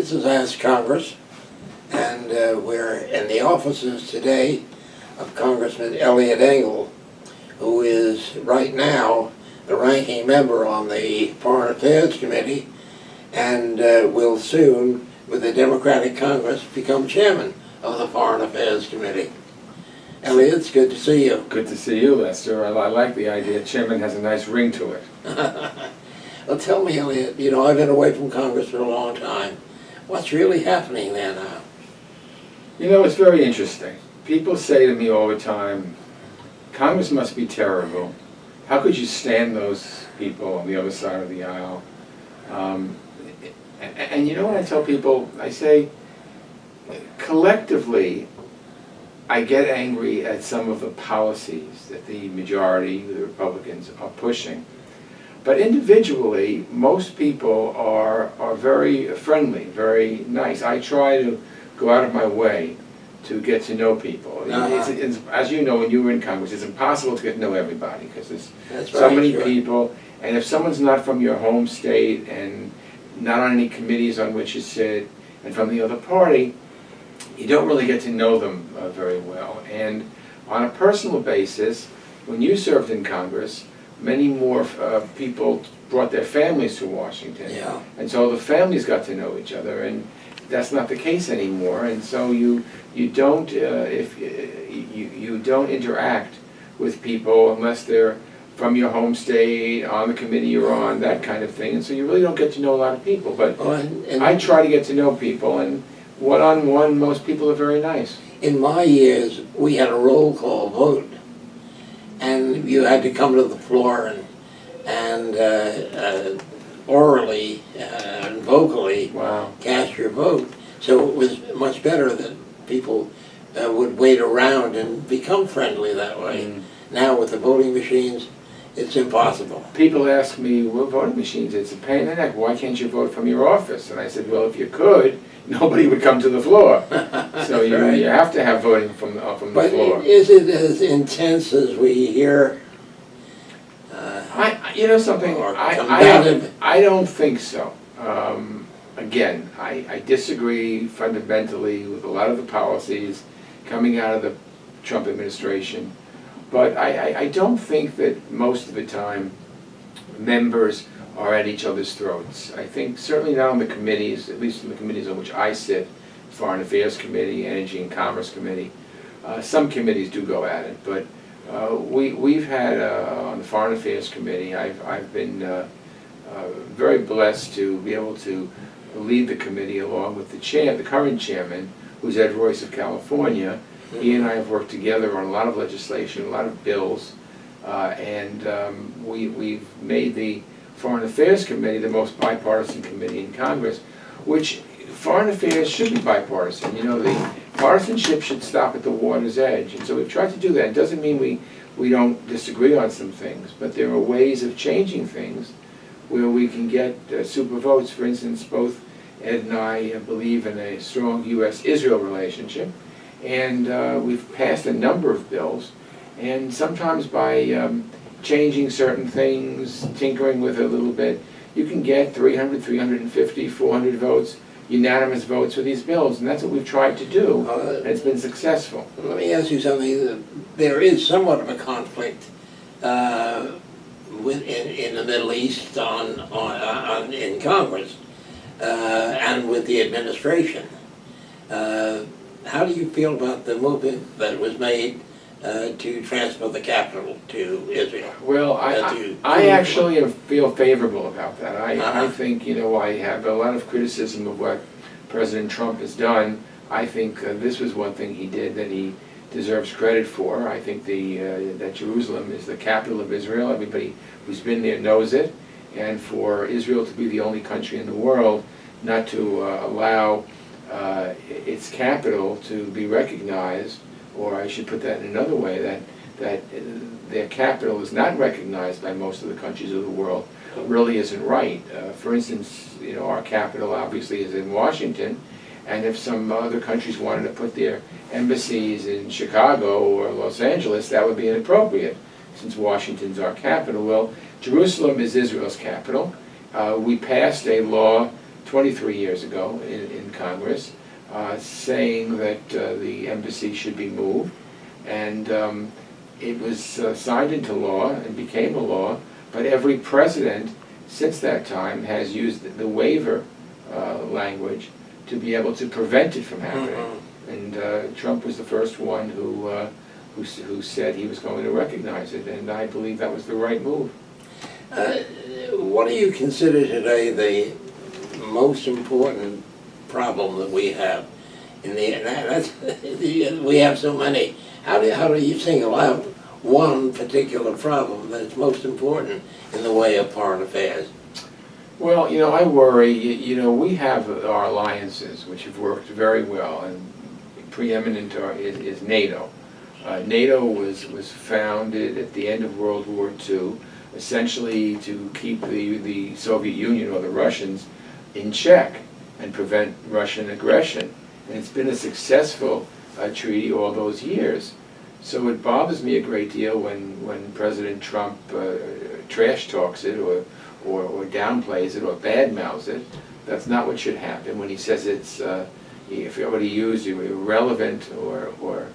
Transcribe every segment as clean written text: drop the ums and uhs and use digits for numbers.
This is Ask Congress, and we're in the offices today of Congressman Eliot Engel, who is right now the ranking member on the Foreign Affairs Committee, and will soon, with the Democratic Congress, become chairman of the Foreign Affairs Committee. Eliot, it's good to see you. Good to see you, Lester. I like the idea. Chairman has a nice ring to it. Well, tell me, Eliot, you know, I've been away from Congress for a long time. What's really happening there now? You know, it's very interesting. People say to me all the time, Congress must be terrible. How could you stand those people on the other side of the aisle? And you know what I tell people? I say, collectively, I get angry at some of the policies that the majority, the Republicans, are pushing. But individually, most people are very friendly, very nice. I try to go out of my way to get to know people. It's, as you know, when you were in Congress, it's impossible to get to know everybody because there's so many people. And if someone's not from your home state and not on any committees on which you sit, and from the other party, you don't really get to know them very well. And on a personal basis, when you served in Congress, many more people brought their families to Washington. Yeah. And so the families got to know each other, and that's not the case anymore. And so you don't you don't interact with people unless they're from your home state, on the committee you're on, that kind of thing. And so you really don't get to know a lot of people. But I try to get to know people, and one-on-one, most people are very nice. In my years, we had a roll call vote, and you had to come to the floor and orally and vocally cast your vote. So it was much better that people would wait around and become friendly that way. Now with the voting machines, it's impossible. People ask me, well, voting machines, it's a pain in the neck. Why can't you vote from your office? And I said, well, if you could, nobody would come to the floor. So you have to have voting from the floor. But is it as intense as we hear? You know something, I don't think so. Again, I disagree fundamentally with a lot of the policies coming out of the Trump administration. But I don't think that most of the time members are at each other's throats. I think certainly not on the committees, at least in the committees on which I sit, Foreign Affairs Committee, Energy and Commerce Committee. Some committees do go at it, but we've had, on the Foreign Affairs Committee, I've been very blessed to be able to lead the committee along with the current chairman, who's Ed Royce of California. He and I have worked together on a lot of legislation, a lot of bills, and we've made the Foreign Affairs Committee the most bipartisan committee in Congress, which foreign affairs should be bipartisan. You know, the partisanship should stop at the water's edge, and so we've tried to do that. It doesn't mean we don't disagree on some things, but there are ways of changing things where we can get super votes. For instance, both Ed and I believe in a strong U.S.-Israel relationship, and we've passed a number of bills, and sometimes by changing certain things, tinkering with it a little bit, you can get 300, 350, 400 votes, unanimous votes for these bills, and that's what we've tried to do, and it's been successful. Let me ask you something. There is somewhat of a conflict in the Middle East in Congress and with the administration. How do you feel about the movement that was made to transfer the capital to Israel? Well, I actually feel favorable about that. I think, you know, I have a lot of criticism of what President Trump has done. I think this was one thing he did that he deserves credit for. I think that Jerusalem is the capital of Israel. Everybody who's been there knows it. And for Israel to be the only country in the world not to allow its capital to be recognized, or I should put that in another way, that their capital is not recognized by most of the countries of the world, really isn't right. For instance, you know, our capital obviously is in Washington, and if some other countries wanted to put their embassies in Chicago or Los Angeles, that would be inappropriate, since Washington's our capital. Well, Jerusalem is Israel's capital. We passed a law 23 years ago in Congress, saying that the embassy should be moved, and it was signed into law and became a law, but every president since that time has used the waiver language to be able to prevent it from happening. And Trump was the first one who said he was going to recognize it, and I believe that was the right move. What do you consider today the most important problem that we have in we have so many. How do you single out one particular problem that's most important in the way of foreign affairs? Well, I worry, we have our alliances, which have worked very well, and preeminent is NATO. NATO was founded at the end of World War II, essentially to keep the Soviet Union, or the Russians, in check and prevent Russian aggression. And it's been a successful treaty all those years. So it bothers me a great deal when President Trump trash talks it or downplays it or badmouths it. That's not what should happen. When he says it's, if you already used irrelevant or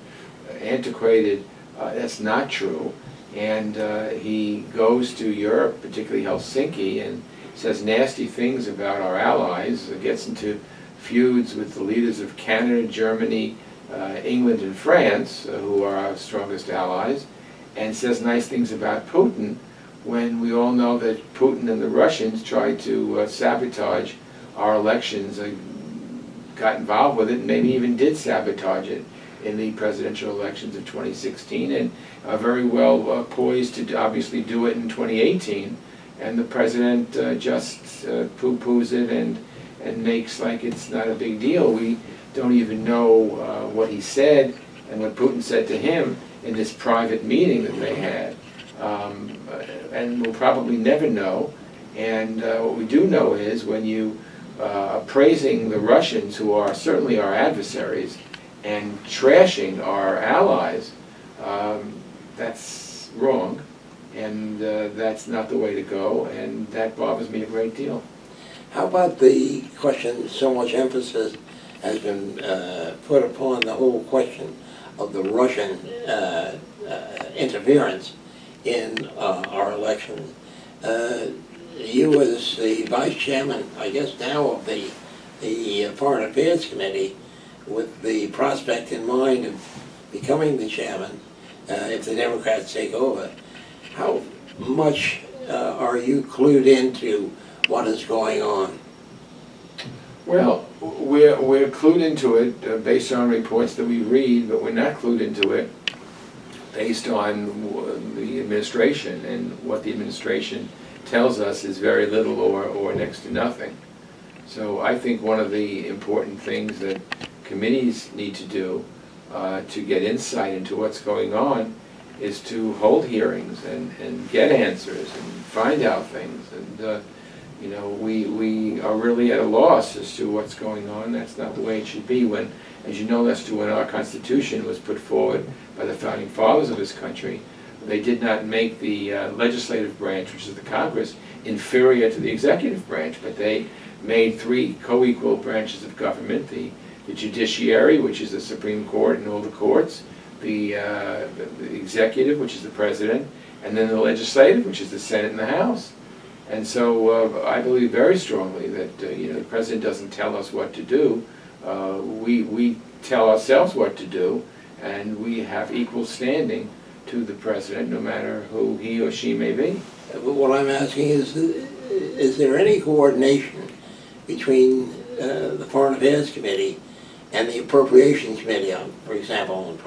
antiquated, that's not true. And he goes to Europe, particularly Helsinki, and says nasty things about our allies, gets into feuds with the leaders of Canada, Germany, England, and France, who are our strongest allies, and says nice things about Putin, when we all know that Putin and the Russians tried to sabotage our elections, got involved with it, and maybe even did sabotage it in the presidential elections of 2016, and are very well poised to obviously do it in 2018. And the president just poo-poos it and makes like it's not a big deal. We don't even know what he said and what Putin said to him in this private meeting that they had. And we'll probably never know. And what we do know is when you are praising the Russians, who are certainly our adversaries, and trashing our allies, that's wrong. And that's not the way to go, and that bothers me a great deal. How about the question, so much emphasis has been put upon the whole question of the Russian interference in our elections? You as the vice chairman, I guess now, of the Foreign Affairs Committee, with the prospect in mind of becoming the chairman if the Democrats take over, how much are you clued into what is going on? Well, we're clued into it based on reports that we read, but we're not clued into it based on the administration, and what the administration tells us is very little or next to nothing. So I think one of the important things that committees need to do to get insight into what's going on is to hold hearings and get answers and find out things. And we are really at a loss as to what's going on. That's not the way it should be. When, as you know, Lester, when our Constitution was put forward by the founding fathers of this country, they did not make the legislative branch, which is the Congress, inferior to the executive branch, but they made three co-equal branches of government: the judiciary, which is the Supreme Court and all the courts, the executive, which is the president, and then the legislative, which is the Senate and the House. And so I believe very strongly that the president doesn't tell us what to do. We tell ourselves what to do, and we have equal standing to the president, no matter who he or she may be. What I'm asking is there any coordination between the Foreign Affairs Committee and the Appropriations Committee, for example, on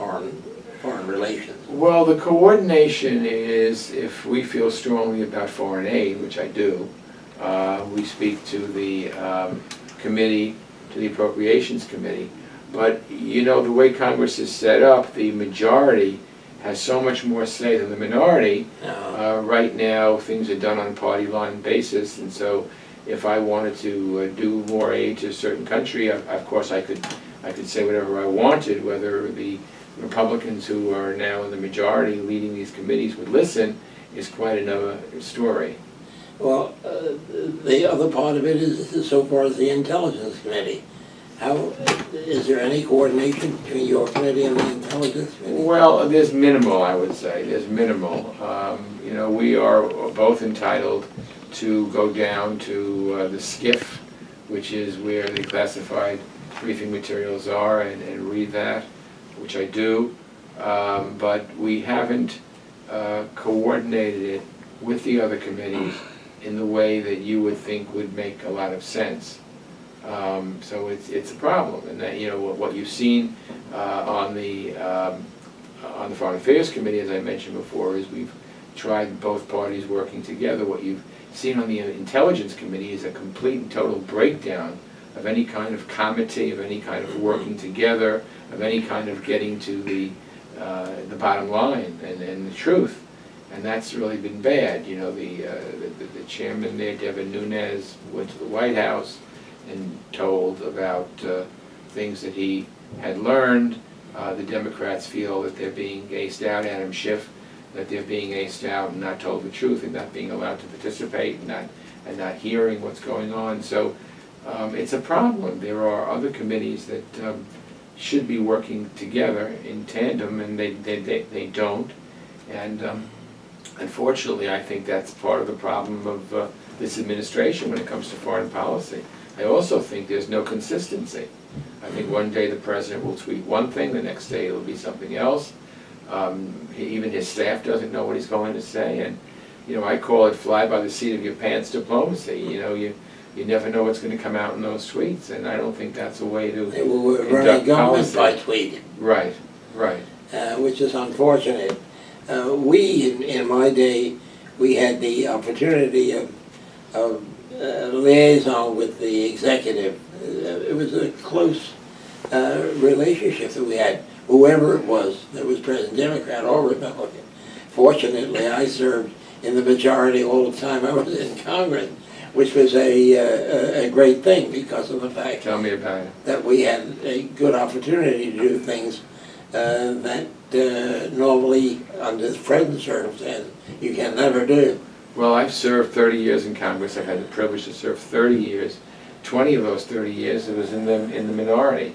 foreign relations? Well, the coordination is, if we feel strongly about foreign aid, which I do, we speak to the committee, to the Appropriations Committee. But the way Congress is set up, the majority has so much more say than the minority. Right now, things are done on a party line basis, and so if I wanted to do more aid to a certain country, of course I could say whatever I wanted. Whether the Republicans, who are now in the majority leading these committees, would listen is quite another story. Well, the other part of it is so far as the Intelligence Committee. How, is there any coordination between your committee and the Intelligence Committee? Well, there's minimal, I would say. There's minimal. You know, we are both entitled to go down to the SCIF, which is where the classified briefing materials are, and read that, which I do. But we haven't coordinated it with the other committees in the way that you would think would make a lot of sense. So it's a problem, and that, you know, what you've seen on the Foreign Affairs Committee, as I mentioned before, is we've tried both parties working together. What you've seen on the Intelligence Committee is a complete and total breakdown of any kind of committee, of any kind of working together, of any kind of getting to the bottom line and the truth. And that's really been bad. You know, the chairman there, Devin Nunes, went to the White House and told about things that he had learned. The Democrats feel that they're being aced out, Adam Schiff, that they're being aced out and not told the truth and not being allowed to participate and not hearing what's going on. So it's a problem. There are other committees that should be working together in tandem, and they don't. And unfortunately, I think that's part of the problem of this administration when it comes to foreign policy. I also think there's no consistency. I think one day the president will tweet one thing, the next day it'll be something else. Even his staff doesn't know what he's going to say, and you know, I call it fly by the seat of your pants diplomacy. You know, you never know what's going to come out in those tweets, and I don't think that's a way to Running government by tweet. Right, right. Which is unfortunate. In my day, we had the opportunity of liaison with the executive. It was a close relationship that we had, whoever it was that was president, Democrat or Republican. Fortunately, I served in the majority all the time I was in Congress, which was a great thing because of the fact Tell me about it. that we had a good opportunity to do things that normally, under present circumstances, you can never do. Well, I've served 30 years in Congress. I've had the privilege to serve 30 years. 20 of those 30 years, it was in the minority.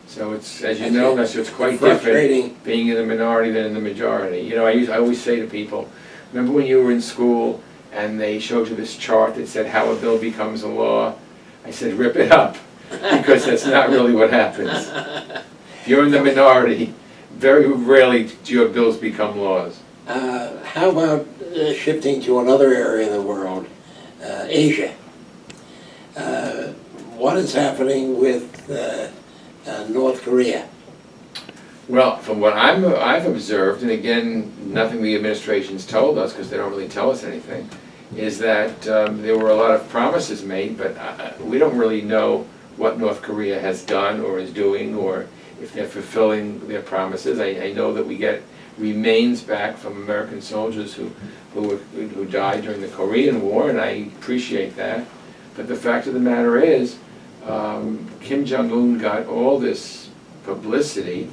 So it's, as you know, Lester, it's quite different being in the minority than in the majority. You know, I always say to people, remember when you were in school and they showed you this chart that said how a bill becomes a law? I said, rip it up, because that's not really what happens. If you're in the minority, very rarely do your bills become laws. How about shifting to another area of the world, Asia? What is happening with North Korea? Well, from what I've observed, and again, nothing the administration's told us because they don't really tell us anything, is that there were a lot of promises made, but we don't really know what North Korea has done or is doing, or if they're fulfilling their promises. I know that we get remains back from American soldiers who died during the Korean War, and I appreciate that. But the fact of the matter is, Kim Jong-un got all this publicity,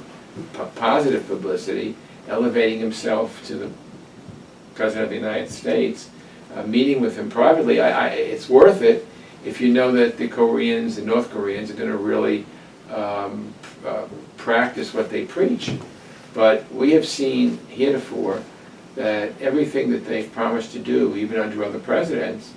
positive publicity, elevating himself to the President of the United States, meeting with him privately. It's worth it if you know that the Koreans, the North Koreans, are going to really practice what they preach. But we have seen heretofore that everything that they've promised to do, even under other presidents,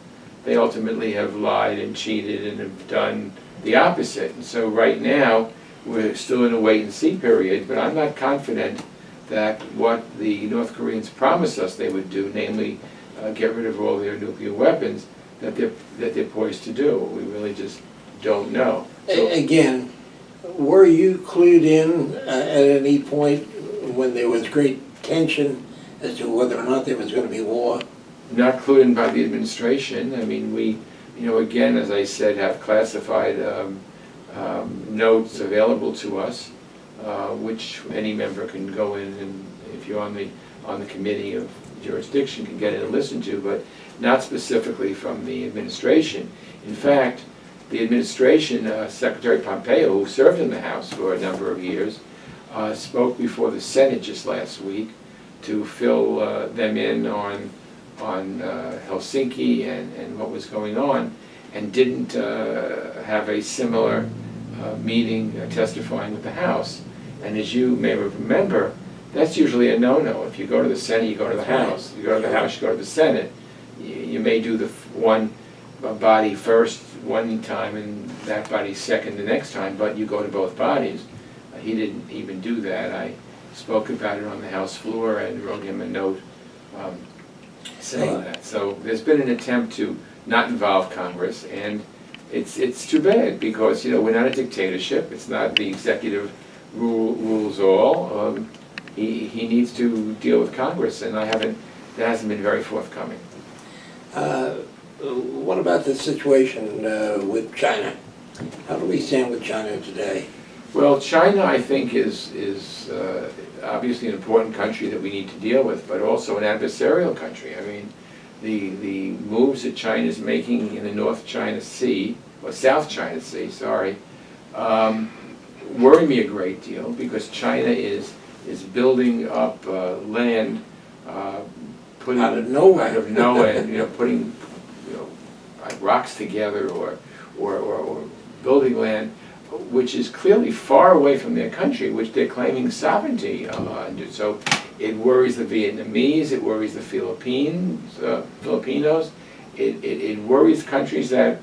they ultimately have lied and cheated and have done the opposite. And so right now, we're still in a wait-and-see period, but I'm not confident that what the North Koreans promised us they would do, namely get rid of all their nuclear weapons, that they're poised to do. We really just don't know. So, again, were you clued in at any point when there was great tension as to whether or not there was going to be war? Not clued in by the administration. I mean, we, you know, again, as I said, have classified notes available to us, which any member can go in, and if you're on the committee of jurisdiction, can get in and listen to, but not specifically from the administration. In fact, the administration, Secretary Pompeo, who served in the House for a number of years, spoke before the Senate just last week to fill them in on Helsinki and what was going on, and didn't have a similar meeting testifying with the House. And as you may remember, that's usually a no-no. If you go to the Senate, you go to the House. If you go to the House, you go to the Senate. You may do the one body first one time and that body second the next time, but you go to both bodies. He didn't even do that. I spoke about it on the House floor and wrote him a note saying that. So there's been an attempt to not involve Congress, and it's too bad, because we're not a dictatorship. It's not the executive rules all. He needs to deal with Congress, and that hasn't been very forthcoming. What about the situation with China? How do we stand with China today? Well, China, I think, is obviously an important country that we need to deal with, but also an adversarial country. I mean, the moves that China is making in the North China Sea, or South China Sea, sorry, worry me a great deal, because China is building up land, putting out of nowhere, putting like rocks together or building land, which is clearly far away from their country, which they're claiming sovereignty under. So it worries the Vietnamese, it worries the Filipinos, it worries countries that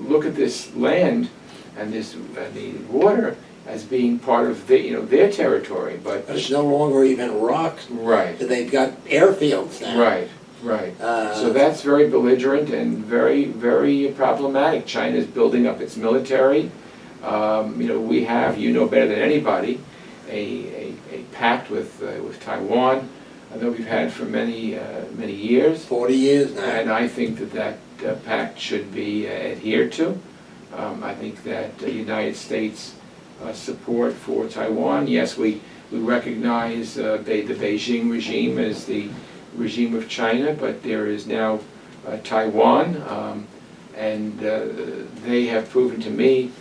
look at this land and the water as being part of their territory, but it's no longer even rocks. Right. They've got airfields now. Right. So that's very belligerent and very, very problematic. China's building up its military. We have, better than anybody, a pact with Taiwan that we've had for many years. 40 years now. And I think that pact should be adhered to. I think that the United States support for Taiwan. Yes, we recognize the Beijing regime as the regime of China, but there is now Taiwan, and they have proven to me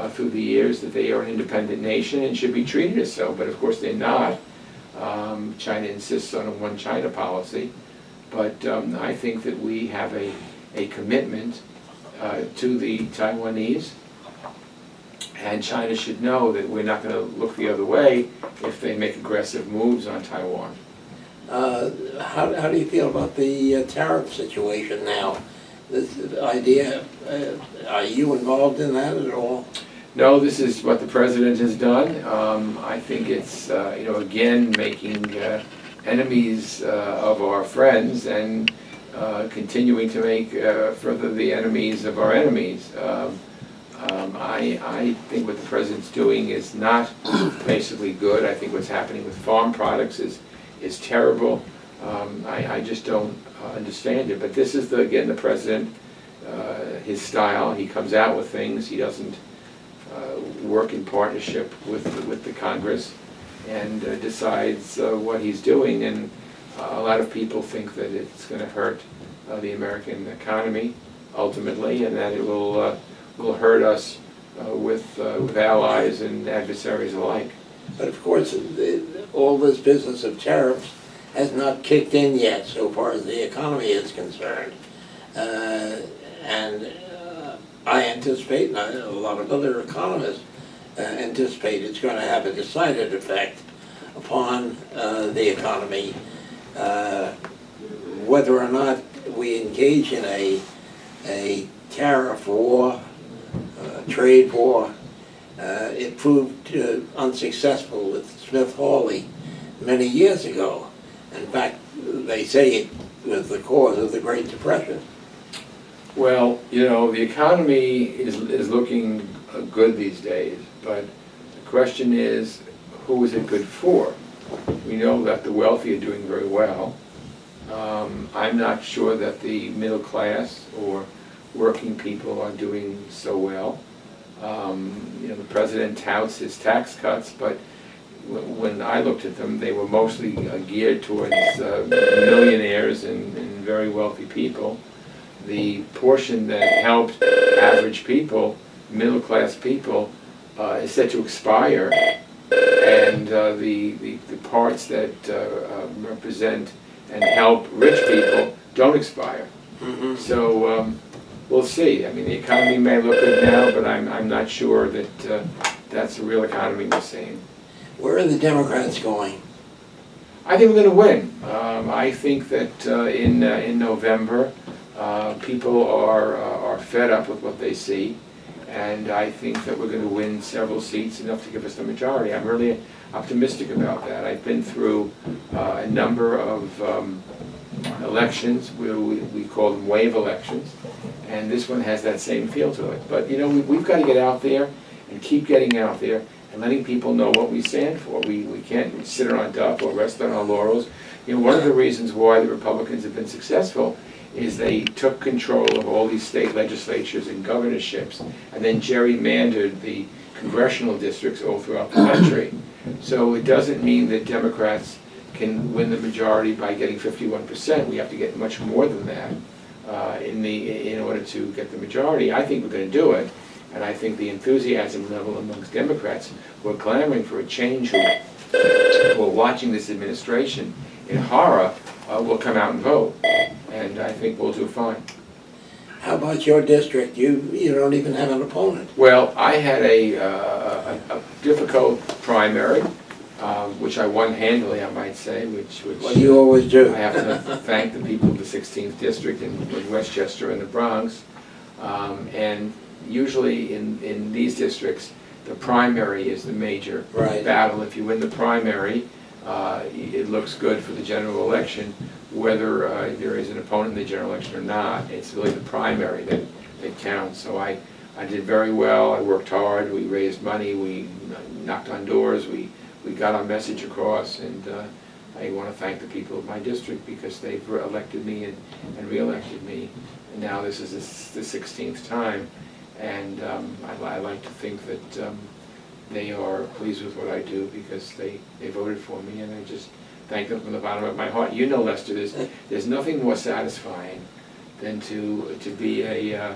through the years that they are an independent nation and should be treated as so, but of course they're not. China insists on a one China policy, but I think that we have a commitment to the Taiwanese, and China should know that we're not going to look the other way if they make aggressive moves on Taiwan. How do you feel about the tariff situation now? This idea, are you involved in that at all? No, this is what the president has done. I think it's, again, making enemies of our friends and continuing to make further the enemies of our enemies. I think what the president's doing is not basically good. I think what's happening with farm products is terrible. I just don't understand it. But this is, again, the president, his style. He comes out with things. He doesn't work in partnership with the Congress, and decides what he's doing. And a lot of people think that it's going to hurt the American economy ultimately, and that it will hurt us with allies and adversaries alike. But of course, all this business of tariffs has not kicked in yet so far as the economy is concerned. And I anticipate, and a lot of other economists anticipate, it's going to have a decided effect upon the economy. Whether or not we engage in a tariff war, trade war, it proved unsuccessful with Smith-Hawley many years ago. In fact, they say it was the cause of the Great Depression. Well, the economy is looking good these days, but the question is, who is it good for? We know that the wealthy are doing very well. I'm not sure that the middle class or working people are doing so well. The president touts his tax cuts, but when I looked at them, they were mostly geared towards millionaires and very wealthy people. The portion that helped average people, middle-class people, is set to expire, and the parts that represent and help rich people don't expire. Mhm. So we'll see. I mean, the economy may look good now, but I'm not sure that that's the real economy we're seeing. Where are the Democrats going? I think we're going to win. I think that in November, people are fed up with what they see, and I think that we're going to win several seats, enough to give us the majority. I'm really optimistic about that. I've been through a number of elections where we call them wave elections, and this one has that same feel to it. But you know, we've got to get out there and keep getting out there and letting people know what we stand for. We can't sit on our duff or rest on our laurels. You know, one of the reasons why the Republicans have been successful is they took control of all these state legislatures and governorships and then gerrymandered the congressional districts all throughout the country. So it doesn't mean that Democrats can win the majority by getting 51%. We have to get much more than that in order to get the majority. I think we're going to do it. And I think the enthusiasm level amongst Democrats who are clamoring for a change, who are watching this administration in horror, will come out and vote. And I think we'll do fine. How about your district? You don't even have an opponent. Well, I had a difficult primary, which I won handily, I might say, which Well, you always do. I have to thank the people of the 16th District in Westchester and the Bronx. And usually in these districts, the primary is the major battle. If you win the primary, it looks good for the general election, whether there is an opponent in the general election or not. It's really the primary that counts. So I did very well. I worked hard. We raised money. We knocked on doors. We got our message across. And I want to thank the people of my district because they've elected me and re-elected me. And now this is the 16th time. And I like to think that they are pleased with what I do because they voted for me, and I just thank them from the bottom of my heart. You know, Lester, there's nothing more satisfying than to be a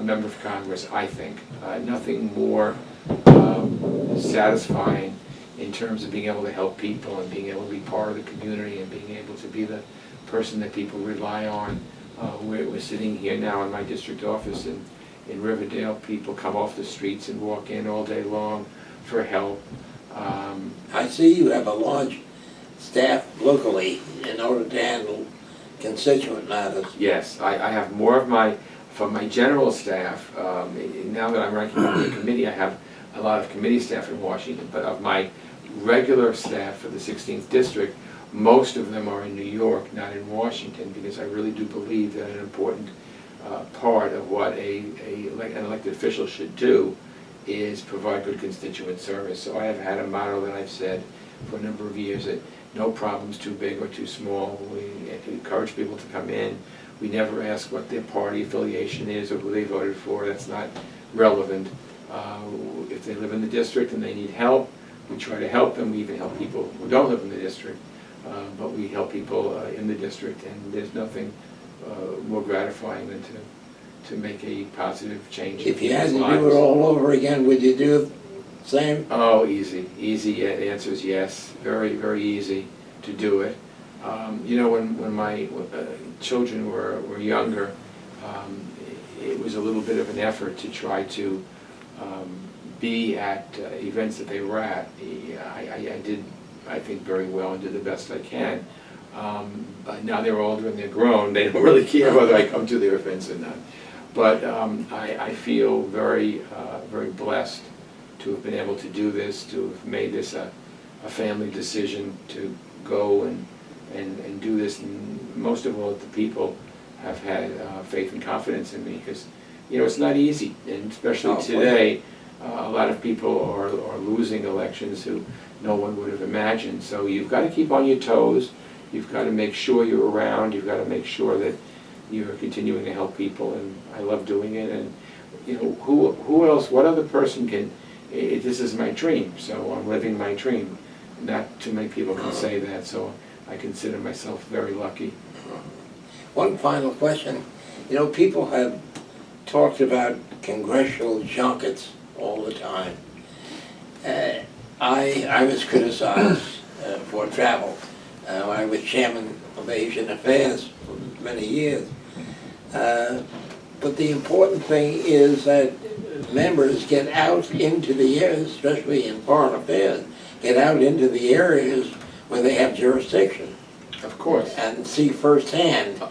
member of Congress, I think. Nothing more satisfying in terms of being able to help people and being able to be part of the community and being able to be the person that people rely on. We're sitting here now in my district office in Riverdale. People come off the streets and walk in all day long for help. I see you have a large staff locally in order to handle constituent matters. Yes, I have more of from my general staff. Now that I'm ranking on the committee, I have a lot of committee staff in Washington, but of my regular staff for the 16th District, most of them are in New York, not in Washington, because I really do believe that an important part of what an elected official should do is provide good constituent service. So I have had a motto that I've said for a number of years that no problem's too big or too small. We encourage people to come in. We never ask what their party affiliation is or who they voted for. That's not relevant. If they live in the district and they need help, we try to help them. We even help people who don't live in the district, but we help people in the district, and there's nothing more gratifying than to make a positive change in If you had people's to lives. do it all over again, would you do the same? Oh, easy. Easy. The answer is yes. Very, very easy to do it. You know, when my children were younger, it was a little bit of an effort to try to be at events that they were at. I did, I think, very well and did the best I can. But now they're older and they're grown. They don't really care whether I come to their events or not. But I feel very, very blessed to have been able to do this, to have made this a family decision to go and do this. And most of all, the people have had faith and confidence in me, because you know it's not easy, and especially today, a lot of people are losing elections who no one would have imagined. So you've got to keep on your toes. You've got to make sure you're around. You've got to make sure that you're continuing to help people, and I love doing it. And you know, who else? What other person can? This is my dream, so I'm living my dream. Not too many people can say that, so I consider myself very lucky. One final question. You know, people have talked about congressional junkets all the time. I was criticized for travel. I was chairman of of Asian Affairs for many years. But the important thing is that members get out into the areas, especially in foreign affairs, get out into the areas where they have jurisdiction Of course, and see firsthand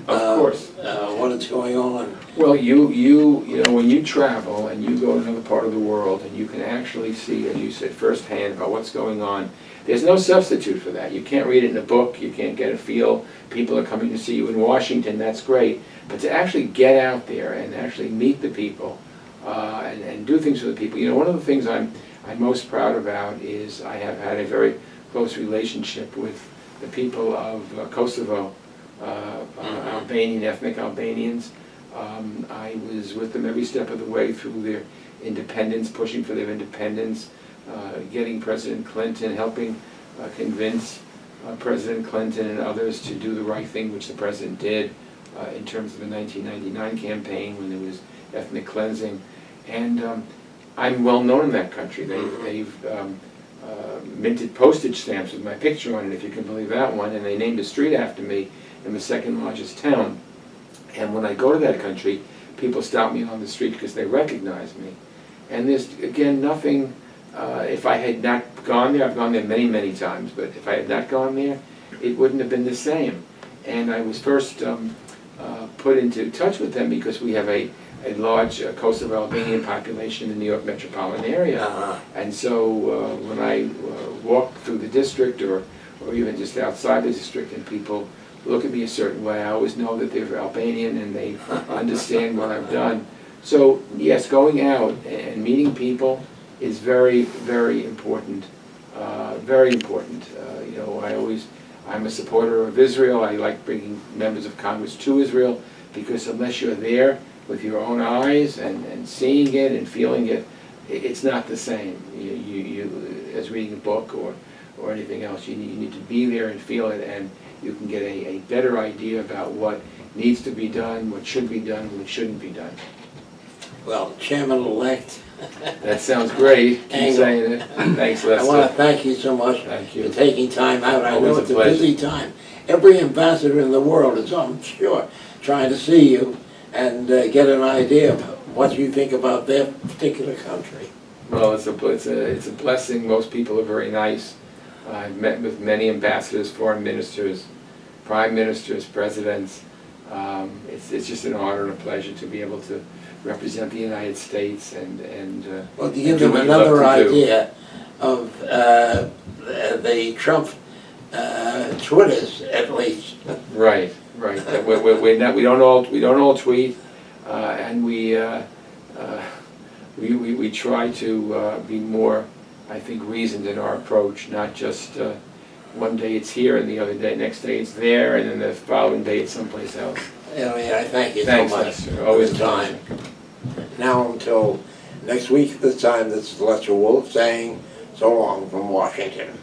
of course. what is going on. Well, you know, when you travel and you go to another part of the world and you can actually see, as you said, firsthand about what's going on, there's no substitute for that. You can't read it in a book, you can't get a feel. People are coming to see you in Washington, that's great. But to actually get out there and actually meet the people and do things for the people. You know, one of the things I'm most proud about is I have had a very close relationship with the people of Kosovo, Albanian, ethnic Albanians. I was with them every step of the way through their independence, pushing for their independence, getting President Clinton, helping convince President Clinton and others to do the right thing, which the president did in terms of the 1999 campaign when there was ethnic cleansing. And I'm well known in that country. They've minted postage stamps with my picture on it, if you can believe that one, and they named a street after me in the second largest town. And when I go to that country, people stop me on the street because they recognize me. And there's, again, nothing, if I had not gone there, I've gone there many, many times, but if I had not gone there, it wouldn't have been the same. And I was first put into touch with them because we have a large Kosovo Albanian population in the New York metropolitan area. And so when I walk through the district or even just outside the district and people look at me a certain way, I always know that they're Albanian and they understand what I've done. So yes, going out and meeting people is very, very important. Very important. You know, I'm a supporter of Israel. I like bringing members of Congress to Israel because unless you're there with your own eyes and seeing it and feeling it, it's not the same. You as reading a book or anything else. You need to be there and feel it, and you can get a better idea about what needs to be done, what should be done, what shouldn't be done. Well, Chairman-elect. That sounds great. Keep Engel. saying it. Thanks, Lester. I want to thank you so much Thank for you. taking time out. I know Always a it's a pleasure. busy time. Every ambassador in the world is, I'm sure, trying to see you and get an idea of what you think about their particular country. Well, it's a blessing. Most people are very nice. I've met with many ambassadors, foreign ministers, prime ministers, presidents. It's just an honor and a pleasure to be able to represent the United States and Well, to give do them what you love another to do. idea of the Trump Twitters, at least. Right. We don't all tweet, and we try to be more, I think, reasoned in our approach, not just one day it's here and the other day, next day it's there, and then the following day it's someplace else. Anyway, I thank you Thanks, so much Lester. for Always the a time. pleasure. Now until next week at this time, this is Lester Wolff saying so long from Washington.